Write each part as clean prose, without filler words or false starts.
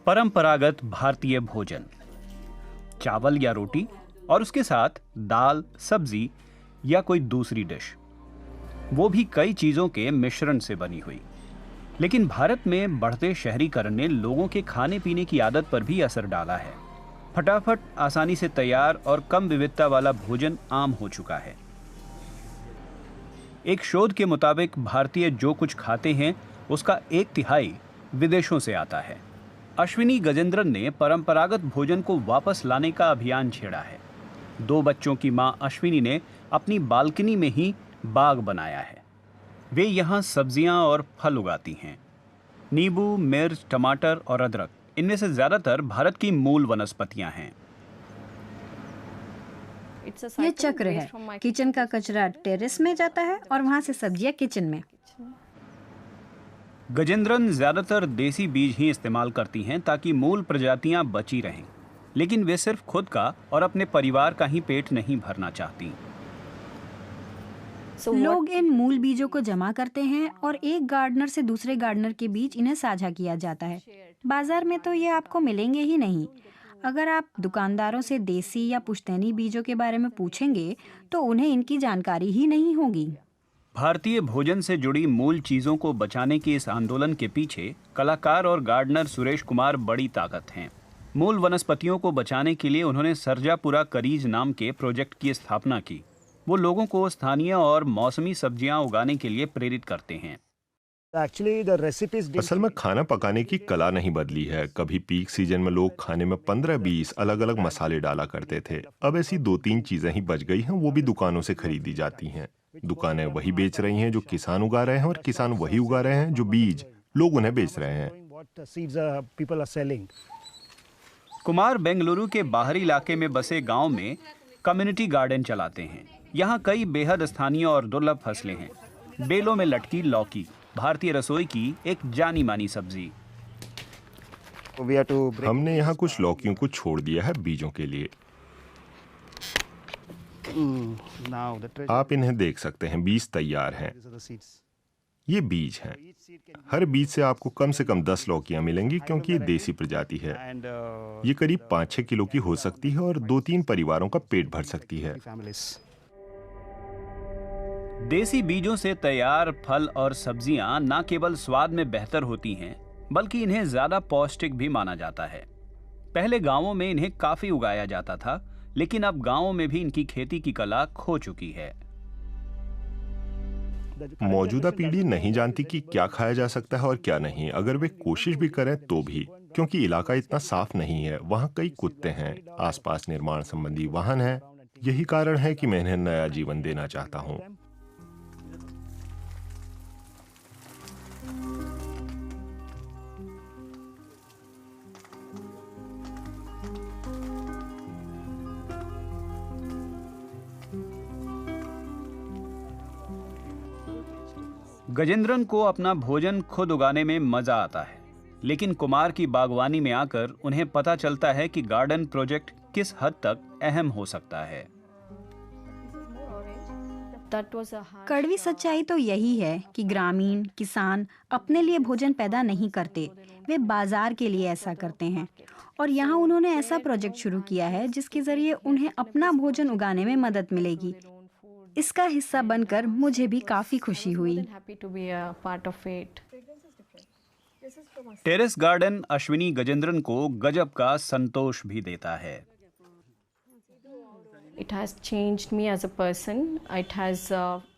परंपरागत भारतीय भोजन, चावल या रोटी और उसके साथ दाल, सब्जी या कोई दूसरी डिश, वो भी कई चीजों के मिश्रण से बनी हुई। लेकिन भारत में बढ़ते शहरीकरण ने लोगों के खाने पीने की आदत पर भी असर डाला है। फटाफट, आसानी से तैयार और कम विविधता वाला भोजन आम हो चुका है। एक शोध के मुताबिक भारतीय जो कुछ खाते हैं उसका 1/3 विदेशों से आता है। अश्विनी गजेंद्रन ने परंपरागत भोजन को वापस लाने का अभियान छेड़ा है। 2 बच्चों की मां अश्विनी ने अपनी बालकनी में ही बाग बनाया है। वे यहाँ सब्जियां और फल उगाती हैं। नींबू, मिर्च, टमाटर और अदरक, इनमें से ज्यादातर भारत की मूल वनस्पतियां हैं। ये चक्र है, किचन का कचरा टेरेस में जाता है और वहाँ से सब्जियां किचन में। गजेंद्रन ज्यादातर देसी बीज ही इस्तेमाल करती हैं ताकि मूल प्रजातियां बची रहें। लेकिन वे सिर्फ खुद का और अपने परिवार का ही पेट नहीं भरना चाहती। लोग इन मूल बीजों को जमा करते हैं और एक गार्डनर से दूसरे गार्डनर के बीच इन्हें साझा किया जाता है। बाजार में तो ये आपको मिलेंगे ही नहीं। अगर आप दुकानदारों से देसी या पुश्तैनी बीजों के बारे में पूछेंगे तो उन्हें इनकी जानकारी ही नहीं होगी। भारतीय भोजन से जुड़ी मूल चीजों को बचाने के इस आंदोलन के पीछे कलाकार और गार्डनर सुरेश कुमार बड़ी ताकत हैं। मूल वनस्पतियों को बचाने के लिए उन्होंने सरजापुरा करीज नाम के प्रोजेक्ट की स्थापना की। वो लोगों को स्थानीय और मौसमी सब्जियां उगाने के लिए प्रेरित करते हैं। असल में खाना पकाने की कला नहीं बदली है। कभी पीक सीजन में लोग खाने में 15-20 अलग अलग मसाले डाला करते थे। अब ऐसी 2-3 चीजें ही बच गई हैं, वो भी दुकानों से खरीदी जाती हैं। दुकानें वही बेच रही हैं जो किसान उगा रहे हैं और किसान वही उगा रहे हैं जो बीज लोग उन्हें बेच रहे हैं। कुमार बेंगलुरु के बाहरी इलाके में बसे गांव में कम्युनिटी गार्डन चलाते हैं। यहाँ कई बेहद स्थानीय और दुर्लभ फसलें हैं। बेलों में लटकी लौकी, भारतीय रसोई की एक जानी मानी सब्जी। हमने यहाँ कुछ लौकियों को छोड़ दिया है बीजों के लिए। आप इन्हें देख सकते हैं, बीज तैयार हैं। ये बीज हैं। हर बीज से आपको कम से कम 10 लौकियां मिलेंगी क्योंकि ये देसी प्रजाति है। ये करीब 5-6 किलो की हो सकती है और 2-3 परिवारों का पेट भर सकती है। देसी बीजों से तैयार फल और सब्जियां न केवल स्वाद में बेहतर होती हैं, बल्कि इन्हें ज्यादा पौष्टिक भी माना जाता है। पहले गांवों में इन्हें काफी उगाया जाता था, लेकिन अब गांवों में भी इनकी खेती की कला खो चुकी है। मौजूदा पीढ़ी नहीं जानती कि क्या खाया जा सकता है और क्या नहीं। अगर वे कोशिश भी करें तो भी, क्योंकि इलाका इतना साफ नहीं है। वहाँ कई कुत्ते हैं, आसपास निर्माण संबंधी वाहन हैं। यही कारण है कि मैं इन्हें नया जीवन देना चाहता हूँ। गजेंद्रन को अपना भोजन खुद उगाने में मजा आता है, लेकिन कुमार की बागवानी में आकर उन्हें पता चलता है कि गार्डन प्रोजेक्ट किस हद तक अहम हो सकता है। कड़वी सच्चाई तो यही है कि ग्रामीण किसान अपने लिए भोजन पैदा नहीं करते, वे बाजार के लिए ऐसा करते हैं। और यहाँ उन्होंने ऐसा प्रोजेक्ट शुरू किया है जिसके जरिए उन्हें अपना भोजन उगाने में मदद मिलेगी। इसका हिस्सा बनकर मुझे भी काफी खुशी हुई। टेरेस गार्डन अश्विनी गजेंद्रन को गजब का संतोष भी देता है।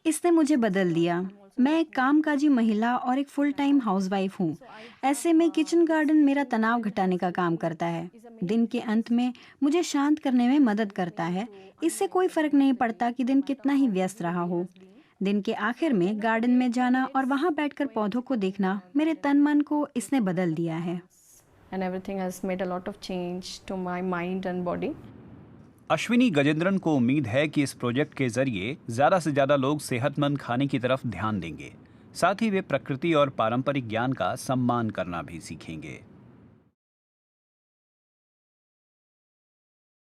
इसने मुझे बदल दिया। मैं एक कामकाजी महिला और एक फुल टाइम हाउसवाइफ हूँ। ऐसे में किचन गार्डन मेरा तनाव घटाने का काम करता है। दिन के अंत में मुझे शांत करने में मदद करता है। इससे कोई फर्क नहीं पड़ता कि दिन कितना ही व्यस्त रहा हो। दिन के आखिर में गार्डन में जाना और वहाँ बैठकर पौधों को देखना, मेरे तन मन को इसने बदल दिया है। अश्विनी गजेंद्रन को उम्मीद है कि इस प्रोजेक्ट के जरिए ज्यादा से ज्यादा लोग सेहतमंद खाने की तरफ ध्यान देंगे। साथ ही वे प्रकृति और पारंपरिक ज्ञान का सम्मान करना भी सीखेंगे।